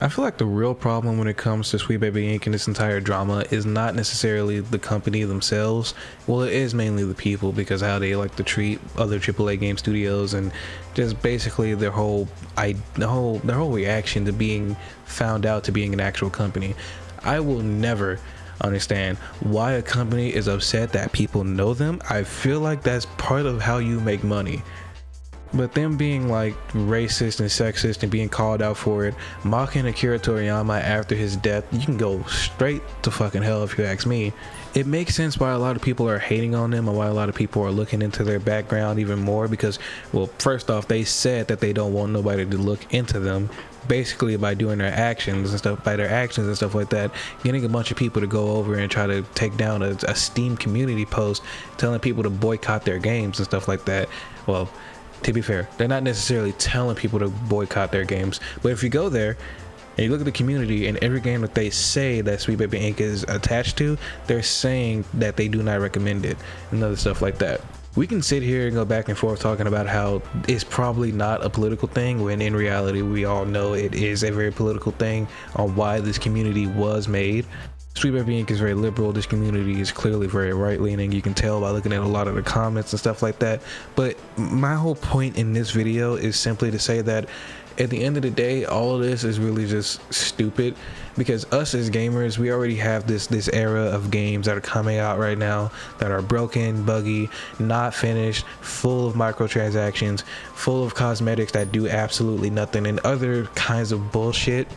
I feel like the real problem when it comes to Sweet Baby Inc. and this entire drama is not necessarily the company themselves. Well, it is mainly the people, because how they like to treat other AAA game studios and just basically their whole reaction to being found out to being an actual company. I will never understand why a company is upset that people know them. I feel like that's part of how you make money. But them being like racist and sexist and being called out for it, mocking Akira Toriyama after his death, you can go straight to fucking hell if you ask me. It makes sense why a lot of people are hating on them and why a lot of people are looking into their background even more, because, well, first off, they said that they don't want nobody to look into them, basically by doing their actions and stuff like that, getting a bunch of people to go over and try to take down a Steam community post telling people to boycott their games and stuff like that. Well, to be fair, they're not necessarily telling people to boycott their games, but if you go there and you look at the community and every game that they say that Sweet Baby Inc. is attached to, they're saying that they do not recommend it and other stuff like that. We can sit here and go back and forth talking about how it's probably not a political thing, when in reality we all know it is a very political thing on why this community was made. Sweet Baby Inc. is very liberal. This community is clearly very right-leaning. You can tell by looking at a lot of the comments and stuff like that. But my whole point in this video is simply to say that at the end of the day, all of this is really just stupid, because us as gamers, we already have this era of games that are coming out right now that are broken, buggy, not finished, full of microtransactions, full of cosmetics that do absolutely nothing, and other kinds of bullshit.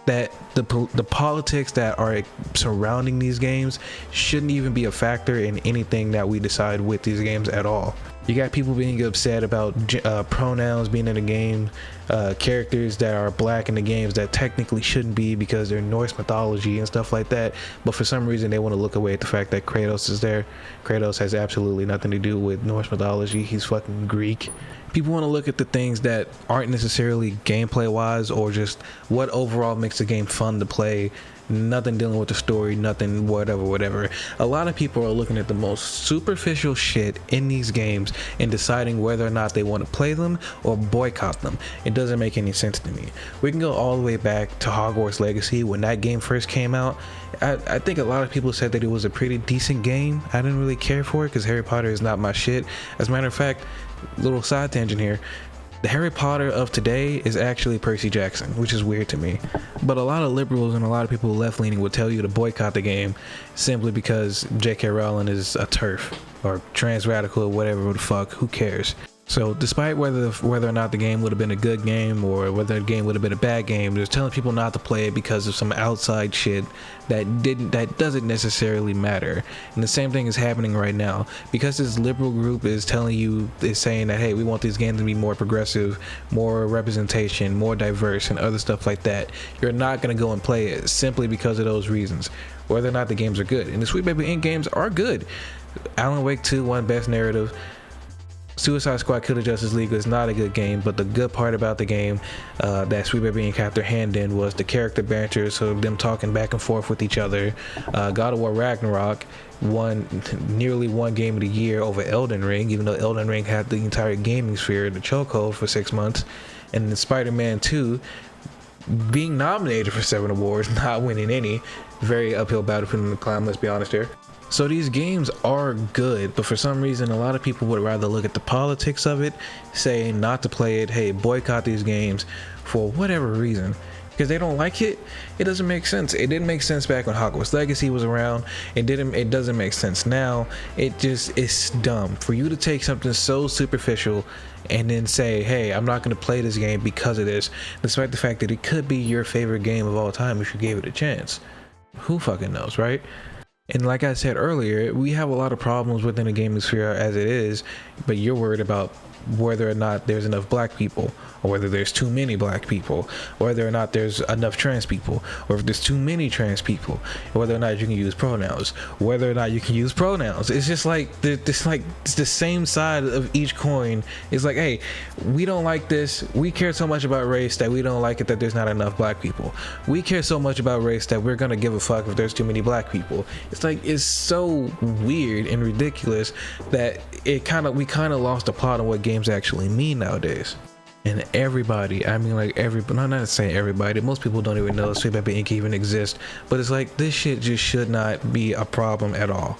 That the politics that are surrounding these games shouldn't even be a factor in anything that we decide with these games at all. You got people being upset about pronouns being in the game, characters that are black in the games that technically shouldn't be because they're Norse mythology and stuff like that, but for some reason they want to look away at the fact that Kratos is there. Kratos has absolutely nothing to do with Norse mythology. He's fucking Greek. People want to look at the things that aren't necessarily gameplay wise or just what overall makes the game fun to play, nothing dealing with the story, nothing whatever. A lot of people are looking at the most superficial shit in these games and deciding whether or not they want to play them or boycott them. It doesn't make any sense to me. We can go all the way back to Hogwarts Legacy. When that game first came out, I think a lot of people said that it was a pretty decent game. I didn't really care for it because Harry Potter is not my shit. As a matter of fact, little side tangent here, the Harry Potter of today is actually Percy Jackson, which is weird to me. But a lot of liberals and a lot of people left-leaning would tell you to boycott the game simply because J.K. Rowling is a TERF or trans radical or whatever the fuck. Who cares? So despite whether or not the game would have been a good game or whether the game would have been a bad game, they're telling people not to play it because of some outside shit that doesn't necessarily matter. And the same thing is happening right now, because this liberal group is saying that, hey, we want these games to be more progressive, more representation, more diverse, and other stuff like that. You're not gonna go and play it simply because of those reasons, whether or not the games are good. And the Sweet Baby Inc. games are good. Alan Wake 2 won Best Narrative. Suicide Squad Kill the Justice League is not a good game, but the good part about the game that Sweet Baby Inc. had their hand in was the character banter, so them talking back and forth with each other. God of War Ragnarok nearly won Game of the Year over Elden Ring, even though Elden Ring had the entire gaming sphere in the chokehold for 6 months. And then Spider-Man 2 being nominated for 7 awards, not winning any. Very uphill battle for them to climb, let's be honest here. So these games are good, but for some reason a lot of people would rather look at the politics of it, saying not to play it, hey, boycott these games for whatever reason, because they don't like it. It doesn't make sense. It didn't make sense back when Hogwarts Legacy was around. It doesn't make sense now. It's dumb for you to take something so superficial and then say, hey, I'm not going to play this game because of this, despite the fact that it could be your favorite game of all time if you gave it a chance. Who fucking knows, right? And like I said earlier, we have a lot of problems within the gaming sphere as it is, but you're worried about whether or not there's enough black people, or whether there's too many black people, or whether or not there's enough trans people, or if there's too many trans people, whether or not you can use pronouns, whether or not you can use pronouns. It's just like it's the same side of each coin. It's like, hey, we don't like this. We care so much about race that we don't like it that there's not enough black people. We care so much about race that we're gonna give a fuck if there's too many black people. It's so weird and ridiculous that we kind of lost the plot on what games actually mean nowadays. And everybody, I mean, like everybody, not saying everybody, most people don't even know Sweet Baby Inc even exists, but it's like this shit just should not be a problem at all.